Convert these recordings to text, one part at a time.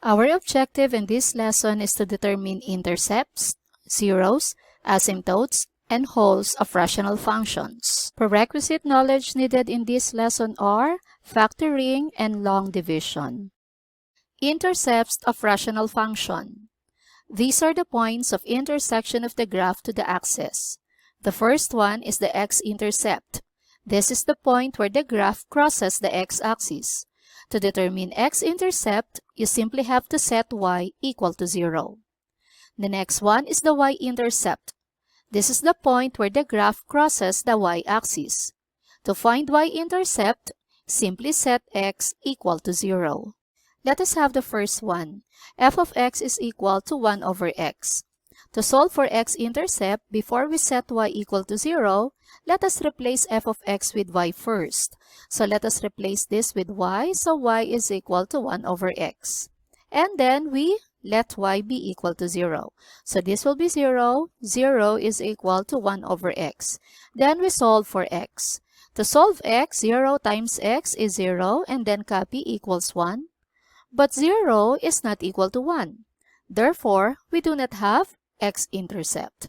Our objective in this lesson is to determine intercepts, zeros, asymptotes, and wholes of rational functions. Prerequisite knowledge needed in this lesson are factoring and long division. Intercepts of rational function. These are the points of intersection of the graph to the axis. The first one is the x-intercept. This is the point where the graph crosses the x-axis. To determine x-intercept, you simply have to set y equal to 0. The next one is the y-intercept. This is the point where the graph crosses the y-axis. To find y-intercept, simply set x equal to 0. Let us have the first one. F of x is equal to 1 over x. To solve for x-intercept, before we set y equal to 0, let us replace f of x with y first. So let us replace this with y, so y is equal to 1 over x. And then we let y be equal to 0. So this will be 0. 0 is equal to 1 over x. Then we solve for x. To solve x, 0 times x is 0, and then copy equals 1. But 0 is not equal to 1. Therefore, we do not have x-intercept.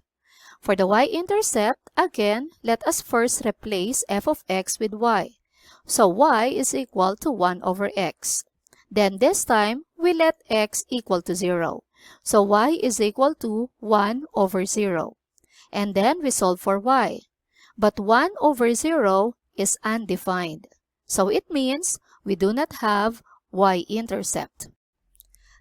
For the y-intercept, again, let us first replace f of x with y. So y is equal to 1 over x. Then this time, we let x equal to 0. So y is equal to 1 over 0. And then we solve for y. But 1 over 0 is undefined. So it means we do not have y-intercept.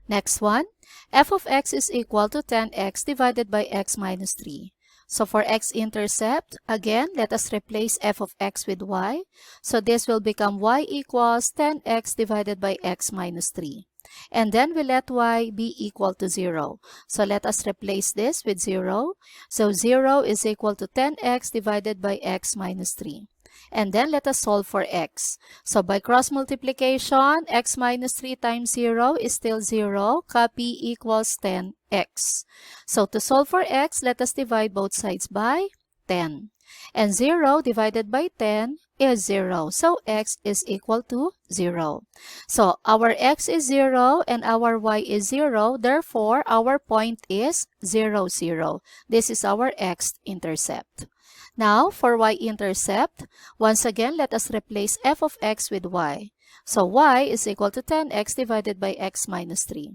Next one, f of x is equal to 10x divided by x minus 3. So for x-intercept, again, let us replace f of x with y. So this will become y equals 10x divided by x minus 3. And then we let y be equal to 0. So let us replace this with 0. So 0 is equal to 10x divided by x minus 3. And then let us solve for x. So by cross multiplication, x minus 3 times 0 is still 0. Copy equals 10x. So to solve for x, let us divide both sides by 10. And 0 divided by 10 is 0. So x is equal to 0. So our x is 0 and our y is 0. Therefore, our point is 0, 0. This is our x-intercept. Now, for y-intercept, once again, let us replace f of x with y. So y is equal to 10x divided by x minus 3.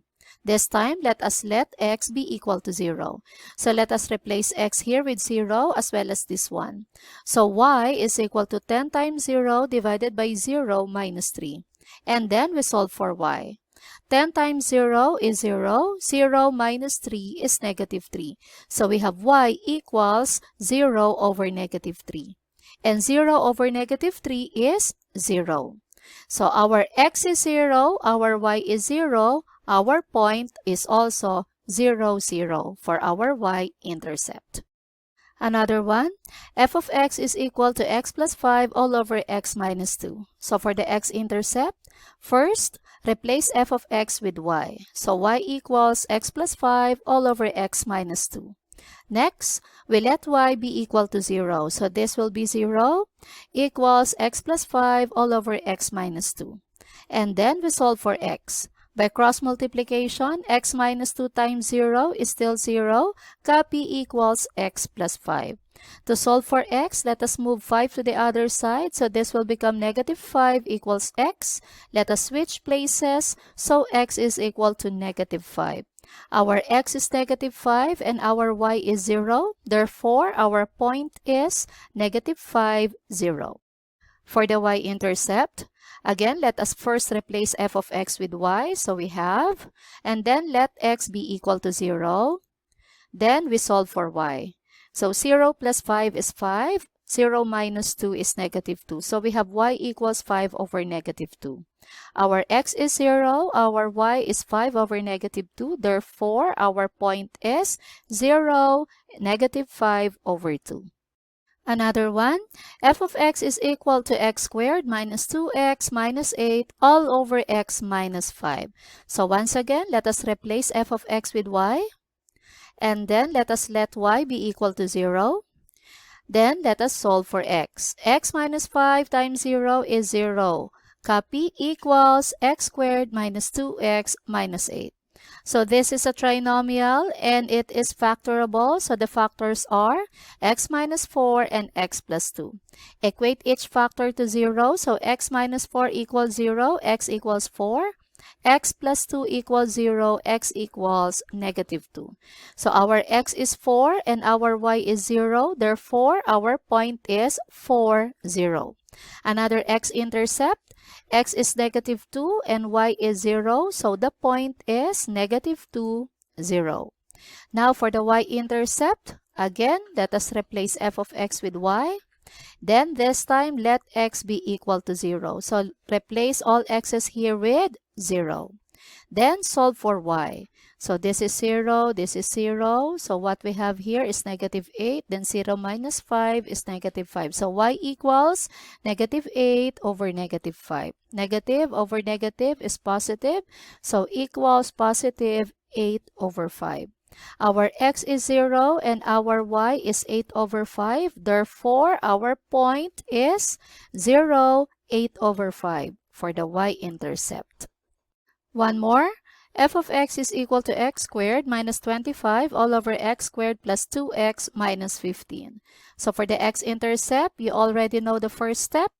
This time, let us let x be equal to 0. So let us replace x here with 0 as well as this one. So y is equal to 10 times 0 divided by 0 minus 3. And then we solve for y. 10 times 0 is 0. 0 minus 3 is negative 3. So we have y equals 0 over negative 3. And 0 over negative 3 is 0. So our x is 0, our y is 0, our point is also 0, 0 for our y-intercept. Another one, f of x is equal to x plus 5 all over x minus 2. So for the x-intercept, first, replace f of x with y. So y equals x plus 5 all over x minus 2. Next, we let y be equal to 0. So this will be 0 equals x plus 5 all over x minus 2. And then we solve for x. By cross multiplication, x minus 2 times 0 is still 0. Copy equals x plus 5. To solve for x, let us move 5 to the other side. So this will become negative 5 equals x. Let us switch places. So x is equal to negative 5. Our x is negative 5 and our y is 0. Therefore, our point is negative 5, 0. For the y-intercept, again, let us first replace f of x with y. So we have, and then let x be equal to 0. Then we solve for y. So 0 plus 5 is 5. 0 minus 2 is negative 2. So we have y equals 5 over negative 2. Our x is 0. Our y is 5 over negative 2. Therefore, our point is 0, negative 5 over 2. Another one, f of x is equal to x squared minus 2x minus 8 all over x minus 5. So once again, let us replace f of x with y. And then let us let y be equal to 0. Then let us solve for x. X minus 5 times 0 is 0. Copy equals x squared minus 2x minus 8. So this is a trinomial and it is factorable. So the factors are x minus 4 and x plus 2. Equate each factor to 0. So x minus 4 equals 0, x equals 4. X plus 2 equals 0, x equals negative 2. So our x is 4 and our y is 0. Therefore, our point is 4, 0. Another x-intercept, x is negative 2 and y is 0. So the point is negative 2, 0. Now for the y-intercept, again, let us replace f of x with y. Then this time, let x be equal to 0. So replace all x's here with 0. Then solve for y. So this is 0, this is 0. So what we have here is negative 8. Then 0 minus 5 is negative 5. So y equals negative 8 over negative 5. Negative over negative is positive. So equals positive 8 over 5. Our x is 0 and our y is 8 over 5. Therefore, our point is 0, 8 over 5 for the y-intercept. One more. F of x is equal to x squared minus 25 all over x squared plus 2x minus 15. So for the x-intercept, you already know the first step.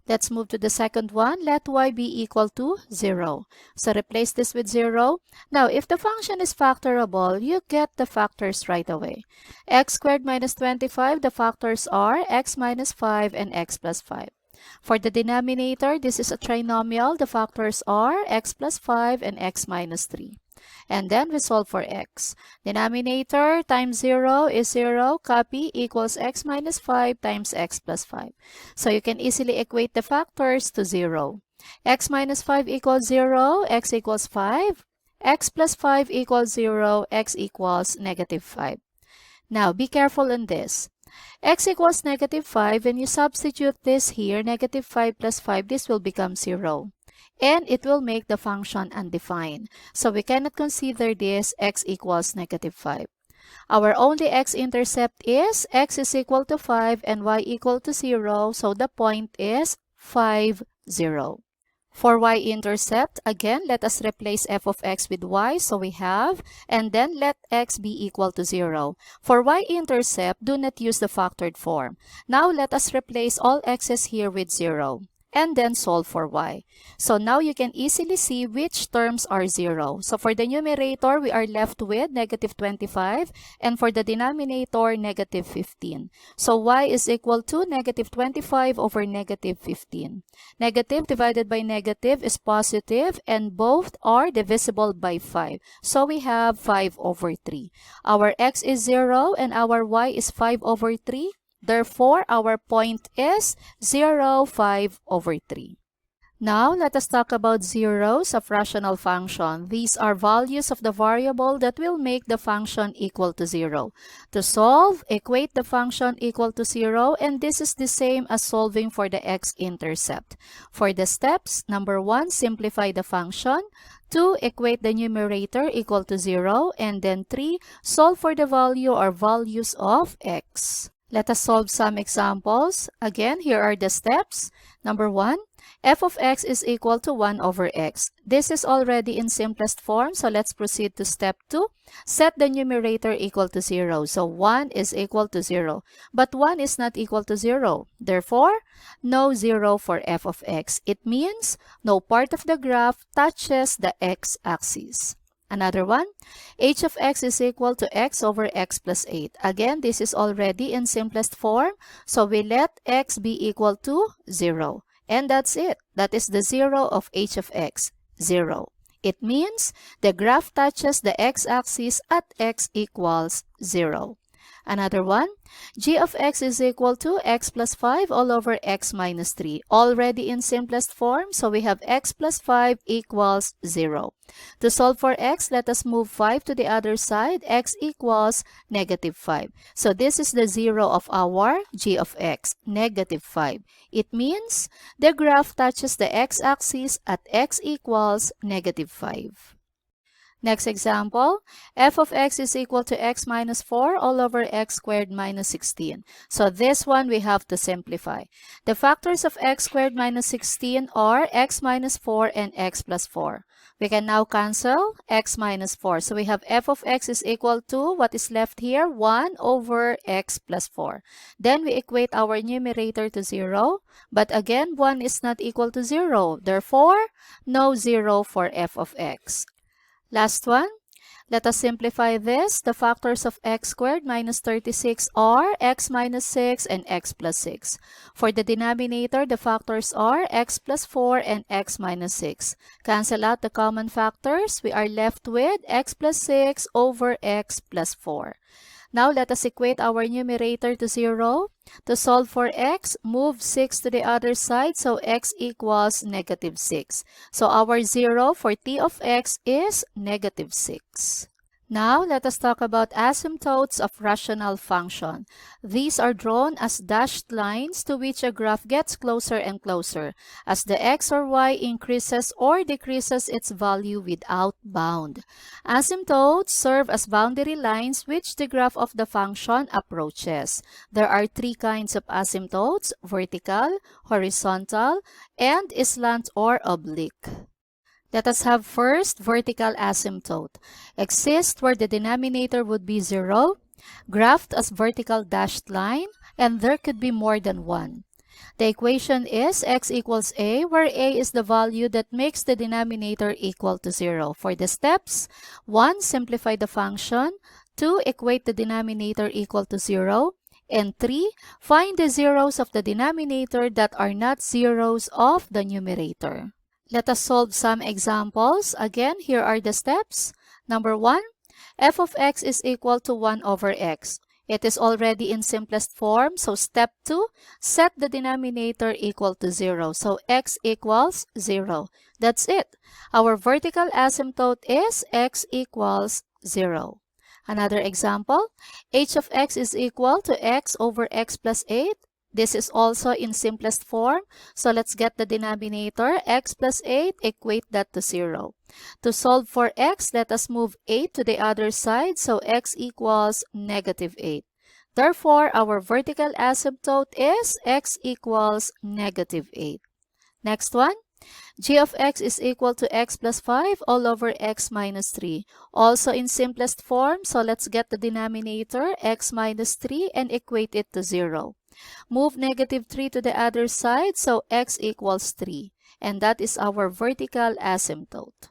Let's move to the second one. Let y be equal to 0. So replace this with 0. Now, if the function is factorable, you get the factors right away. X squared minus 25, the factors are x minus 5 and x plus 5. For the denominator, this is a trinomial. The factors are x plus 5 and x minus 3. And then we solve for x. Denominator times 0 is 0. Copy equals x minus 5 times x plus 5. So you can easily equate the factors to 0. X minus 5 equals 0. X equals 5. X plus 5 equals 0. X equals negative 5. Now, be careful in this. X equals negative 5. When you substitute this here, negative 5 plus 5, this will become 0. And it will make the function undefined. So we cannot consider this x equals negative 5. Our only x-intercept is x is equal to 5 and y equal to 0. So the point is 5, 0. For y-intercept, again, let us replace f of x with y. So we have, and then let x be equal to 0. For y-intercept, do not use the factored form. Now let us replace all x's here with 0. And then solve for y. So now you can easily see which terms are 0. So for the numerator, we are left with negative 25. And for the denominator, negative 15. So y is equal to negative 25 over negative 15. Negative divided by negative is positive, and both are divisible by 5. So we have 5 over 3. Our x is 0 and our y is 5 over 3. Therefore, our point is 0, 5 over 3. Now, let us talk about zeros of rational function. These are values of the variable that will make the function equal to 0. To solve, equate the function equal to 0, and this is the same as solving for the x-intercept. For the steps, number 1, simplify the function. 2, equate the numerator equal to 0. And then 3, solve for the value or values of x. Let us solve some examples. Again, here are the steps. Number 1, f of x is equal to 1 over x. This is already in simplest form, so let's proceed to step 2. Set the numerator equal to 0. So 1 is equal to 0. But 1 is not equal to 0. Therefore, no 0 for f of x. It means no part of the graph touches the x-axis. Another one, h of x is equal to x over x plus 8. Again, this is already in simplest form, so we let x be equal to 0. And that's it. That is the 0 of h of x, 0. It means the graph touches the x-axis at x equals 0. Another one, g of x is equal to x plus 5 all over x minus 3. Already in simplest form, so we have x plus 5 equals 0. To solve for x, let us move 5 to the other side. X equals negative 5. So this is the 0 of our g of x, negative 5. It means the graph touches the x-axis at x equals negative 5. Next example, f of x is equal to x minus 4 all over x squared minus 16. So this one we have to simplify. The factors of x squared minus 16 are x minus 4 and x plus 4. We can now cancel x minus 4. So we have f of x is equal to, what is left here? 1 over x plus 4. Then we equate our numerator to 0. But again, 1 is not equal to 0. Therefore, no 0 for f of x. Last one, let us simplify this. The factors of x squared minus 36 are x minus 6 and x plus 6. For the denominator, the factors are x plus 4 and x minus 6. Cancel out the common factors. We are left with x plus 6 over x plus 4. Now let us equate our numerator to 0. To solve for x, move 6 to the other side, so x equals negative 6. So our 0 for t of x is negative 6. Now, let us talk about asymptotes of rational function. These are drawn as dashed lines to which a graph gets closer and closer as the x or y increases or decreases its value without bound. Asymptotes serve as boundary lines which the graph of the function approaches. There are three kinds of asymptotes: vertical, horizontal, and slant or oblique. Let us have first vertical asymptote. Exists where the denominator would be 0, graphed as vertical dashed line, and there could be more than one. The equation is x equals a, where a is the value that makes the denominator equal to 0. For the steps, 1. Simplify the function. 2. Equate the denominator equal to 0. And 3. Find the zeros of the denominator that are not zeros of the numerator. Let us solve some examples. Again, here are the steps. Number 1, f of x is equal to 1 over x. It is already in simplest form. So step 2, set the denominator equal to 0. So x equals 0. That's it. Our vertical asymptote is x equals 0. Another example, h of x is equal to x over x plus 8. This is also in simplest form. So let's get the denominator, x plus 8, equate that to 0. To solve for x, let us move 8 to the other side. So x equals negative 8. Therefore, our vertical asymptote is x equals negative 8. Next one. G of x is equal to x plus 5 all over x minus 3. Also in simplest form. So let's get the denominator, x minus 3, and equate it to 0. Move negative 3 to the other side, so x equals 3. And that is our vertical asymptote.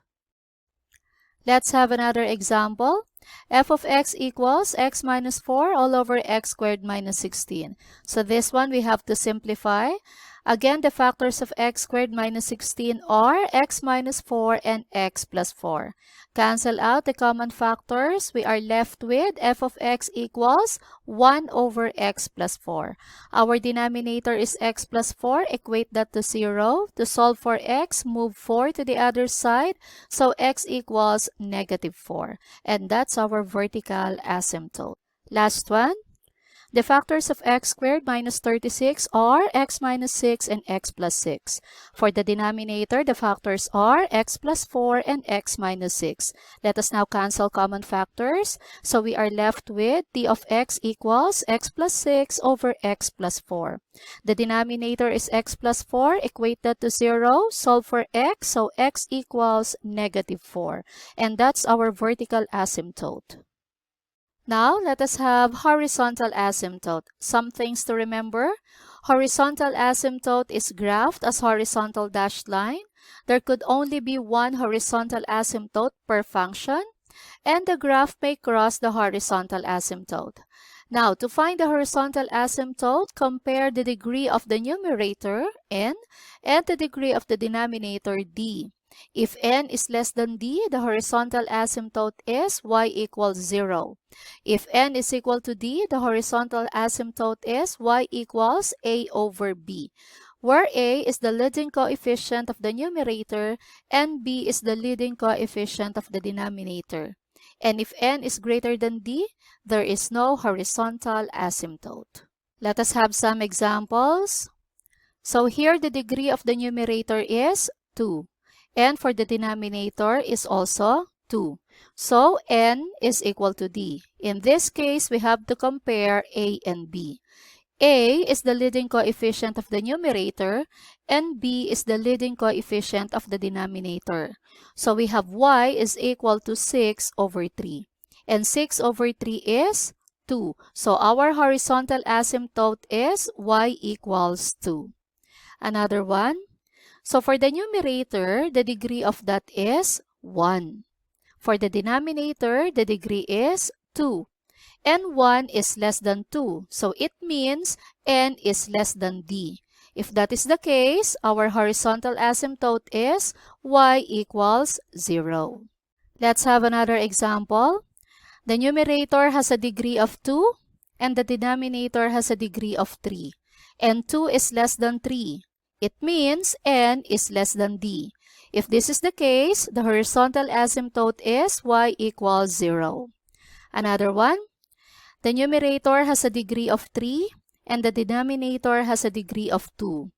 Let's have another example. F of x equals x minus 4 all over x squared minus 16. So this one we have to simplify. Again, the factors of x squared minus 16 are x minus 4 and x plus 4. Cancel out the common factors. We are left with f of x equals 1 over x plus 4. Our denominator is x plus 4. Equate that to 0. To solve for x, move 4 to the other side. So x equals negative 4. And that's our vertical asymptote. Last one. The factors of x squared minus 36 are x minus 6 and x plus 6. For the denominator, the factors are x plus 4 and x minus 6. Let us now cancel common factors. So we are left with t of x equals x plus 6 over x plus 4. The denominator is x plus 4. Equate that to 0. Solve for x. So x equals negative 4. And that's our vertical asymptote. Now, let us have horizontal asymptote. Some things to remember. Horizontal asymptote is graphed as horizontal dashed line. There could only be one horizontal asymptote per function, and the graph may cross the horizontal asymptote. Now, to find the horizontal asymptote, compare the degree of the numerator, n, and the degree of the denominator, d. If n is less than d, the horizontal asymptote is y equals 0. If n is equal to d, the horizontal asymptote is y equals a over b, where a is the leading coefficient of the numerator and b is the leading coefficient of the denominator. And if n is greater than d, there is no horizontal asymptote. Let us have some examples. So here the degree of the numerator is 2. And for the denominator is also 2. So, n is equal to d. In this case, we have to compare a and b. A is the leading coefficient of the numerator, and b is the leading coefficient of the denominator. So we have y is equal to 6 over 3. And 6 over 3 is 2. So our horizontal asymptote is y equals 2. Another one. So for the numerator, the degree of that is 1. For the denominator, the degree is 2. And 1 is less than 2. So it means n is less than d. If that is the case, our horizontal asymptote is y equals 0. Let's have another example. The numerator has a degree of 2 and the denominator has a degree of 3. And 2 is less than 3. It means n is less than d. If this is the case, the horizontal asymptote is y equals 0. Another one. The numerator has a degree of 3 and the denominator has a degree of 2.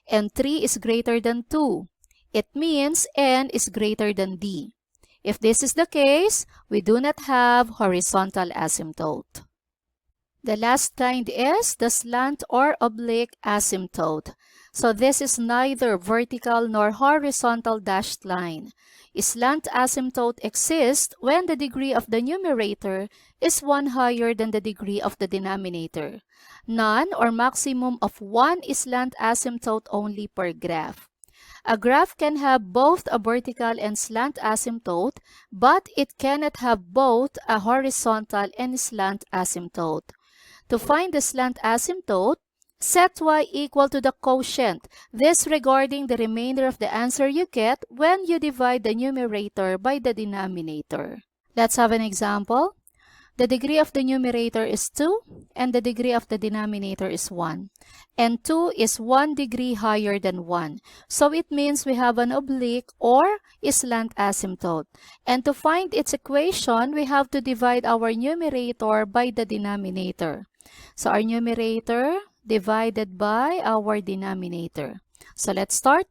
And 3 is greater than 2. It means n is greater than d. If this is the case, we do not have horizontal asymptote. The last kind is the slant or oblique asymptote. So this is neither vertical nor horizontal dashed line. A slant asymptote exists when the degree of the numerator is 1 higher than the degree of the denominator. None or maximum of 1 slant asymptote only per graph. A graph can have both a vertical and slant asymptote, but it cannot have both a horizontal and slant asymptote. To find the slant asymptote, set y equal to the quotient, disregarding the remainder of the answer you get when you divide the numerator by the denominator. Let's have an example. The degree of the numerator is 2 and the degree of the denominator is 1. And 2 is 1 degree higher than 1. So it means we have an oblique or slant asymptote. And to find its equation, we have to divide our numerator by the denominator. So our numerator divided by our denominator. So let's start.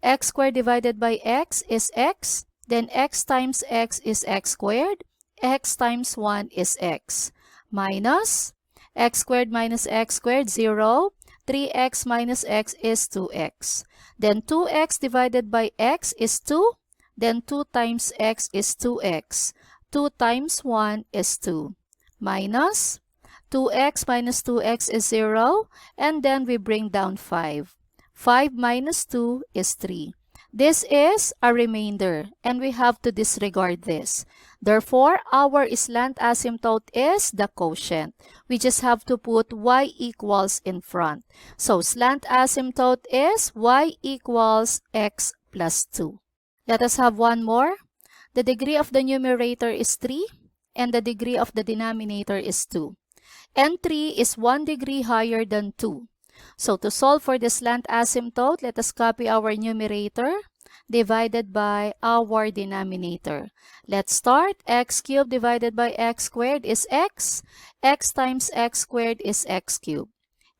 X squared divided by x is x. Then x times x is x squared. X times 1 is x. Minus x squared minus x squared, 0. 3x minus x is 2x. Then 2x divided by x is 2. Then 2 times x is 2x. 2 times 1 is 2. Minus 2x minus 2x is 0. And then we bring down 5. 5 minus 2 is 3. This is a remainder, and we have to disregard this. Therefore, our slant asymptote is the quotient. We just have to put y equals in front. So, slant asymptote is y equals x plus 2. Let us have one more. The degree of the numerator is 3, and the degree of the denominator is 2. And 3 is 1 degree higher than 2. So to solve for the slant asymptote, let us copy our numerator divided by our denominator. Let's start. X cubed divided by x squared is x. X times x squared is x cubed.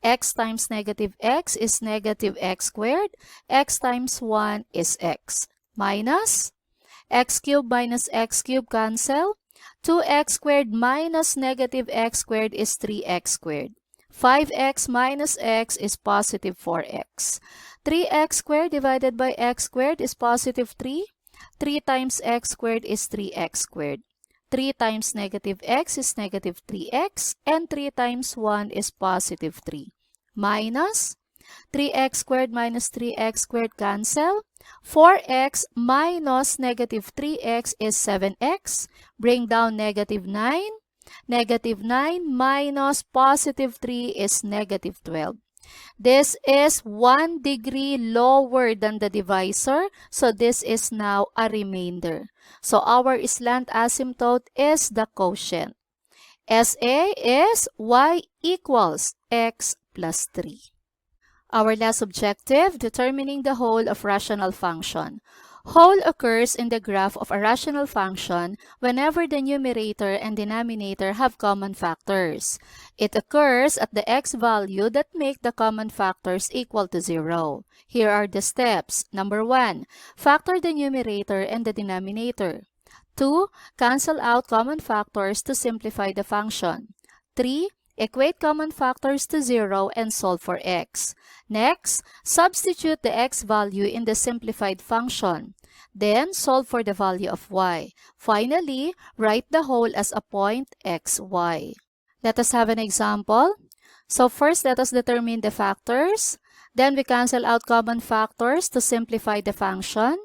X times negative x is negative x squared. X times 1 is x. Minus x cubed minus x cubed cancel. 2x squared minus negative x squared is 3x squared. 5x minus x is positive 4x. 3x squared divided by x squared is positive 3. 3 times x squared is 3x squared. 3 times negative x is negative 3x. And 3 times 1 is positive 3. Minus 3x squared minus 3x squared cancel. 4x minus negative 3x is 7x. Bring down negative 9. Negative 9 minus positive 3 is negative 12. This is 1 degree lower than the divisor, so this is now a remainder. So our slant asymptote is the quotient. SA is y equals x plus 3. Our last objective, determining the whole of rational function. Whole occurs in the graph of a rational function whenever the numerator and denominator have common factors. It occurs at the x value that make the common factors equal to 0. Here are the steps. Number 1, factor the numerator and the denominator. 2. Cancel out common factors to simplify the function. 3. Equate common factors to 0 and solve for x. Next, substitute the x value in the simplified function. Then, solve for the value of y. Finally, write the whole as a point x, y. Let us have an example. So first, let us determine the factors. Then we cancel out common factors to simplify the function.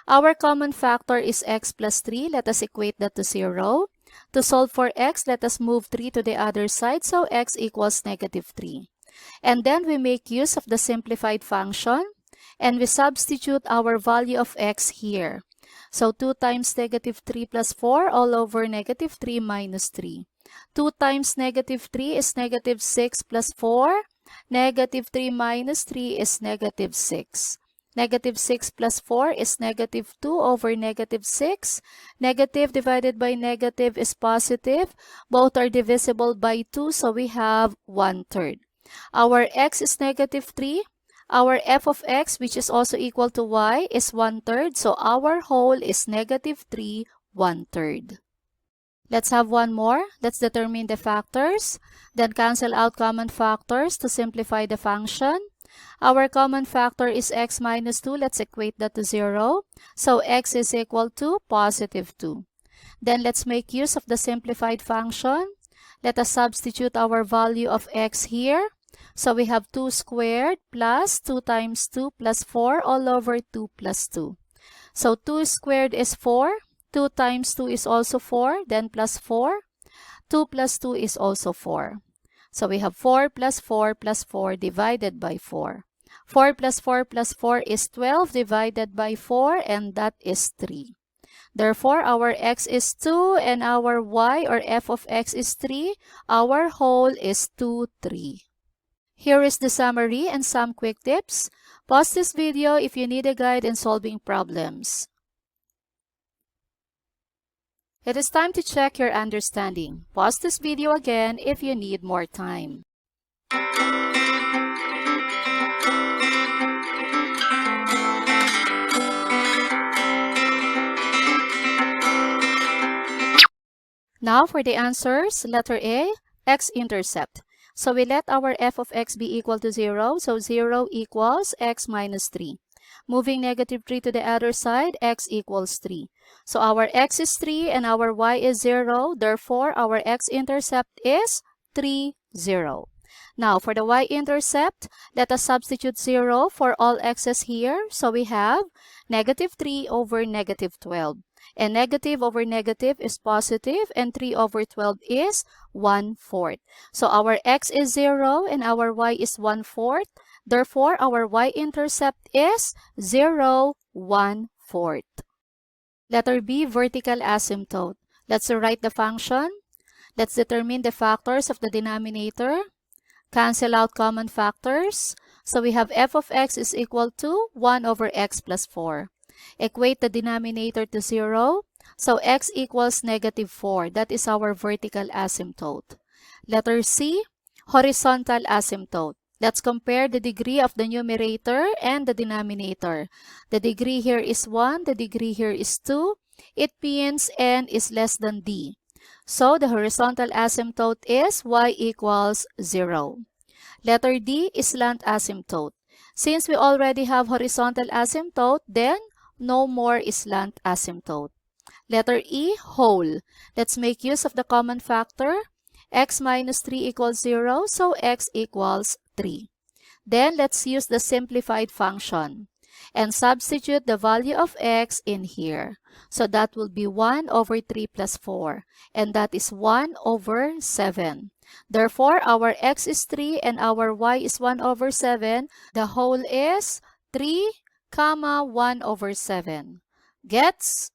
Our common factor is x plus 3. Let us equate that to 0. To solve for x, let us move 3 to the other side, so x equals negative 3. And then we make use of the simplified function, and we substitute our value of x here. So 2 times negative 3 plus 4 all over negative 3 minus 3. 2 times negative 3 is negative 6 plus 4. Negative 3 minus 3 is negative 6. Negative 6 plus 4 is negative 2 over negative 6. Negative divided by negative is positive. Both are divisible by 2, so we have 1/3. Our x is negative 3. Our f of x, which is also equal to y, is 1/3. So our whole is negative 3, 1/3. Let's have one more. Let's determine the factors. Then cancel out common factors to simplify the function. Our common factor is x minus 2. Let's equate that to 0. So x is equal to positive 2. Then let's make use of the simplified function. Let us substitute our value of x here. So we have 2 squared plus 2 times 2 plus 4 all over 2 plus 2. So 2 squared is 4. 2 times 2 is also 4. Then plus 4. 2 plus 2 is also 4. So we have 4 plus 4 plus 4 divided by 4. 4 plus 4 plus 4 is 12 divided by 4, and that is 3. Therefore, our x is 2 and our y or f of x is 3. Our whole is 2, 3. Here is the summary and some quick tips. Pause this video if you need a guide in solving problems. It is time to check your understanding. Pause this video again if you need more time. Now for the answers. Letter A, x-intercept. So we let our f of x be equal to 0. So 0 equals x minus 3. Moving negative 3 to the other side, x equals 3. So our x is 3 and our y is 0. Therefore, our x-intercept is 3, 0. Now, for the y-intercept, let us substitute 0 for all x's here. So we have negative 3 over negative 12. And negative over negative is positive, and 3 over 12 is 1/4. So our x is 0 and our y is 1/4. Therefore, our y-intercept is 0, 1/4. Letter B, vertical asymptote. Let's write the function. Let's determine the factors of the denominator. Cancel out common factors. So we have f of x is equal to 1 over x plus 4. Equate the denominator to 0. So x equals negative 4. That is our vertical asymptote. Letter C, horizontal asymptote. Let's compare the degree of the numerator and the denominator. The degree here is 1. The degree here is 2. It means n is less than d. So the horizontal asymptote is y equals 0. Letter D is slant asymptote. Since we already have horizontal asymptote, then no more slant asymptote. Letter E, whole. Let's make use of the common factor. X minus 3 equals 0, so x equals 3. Then let's use the simplified function and substitute the value of x in here. So that will be 1 over 3 plus 4, and that is 1 over 7. Therefore, our x is 3 and our y is 1 over 7. The whole is 3, 1 over 7. Gets?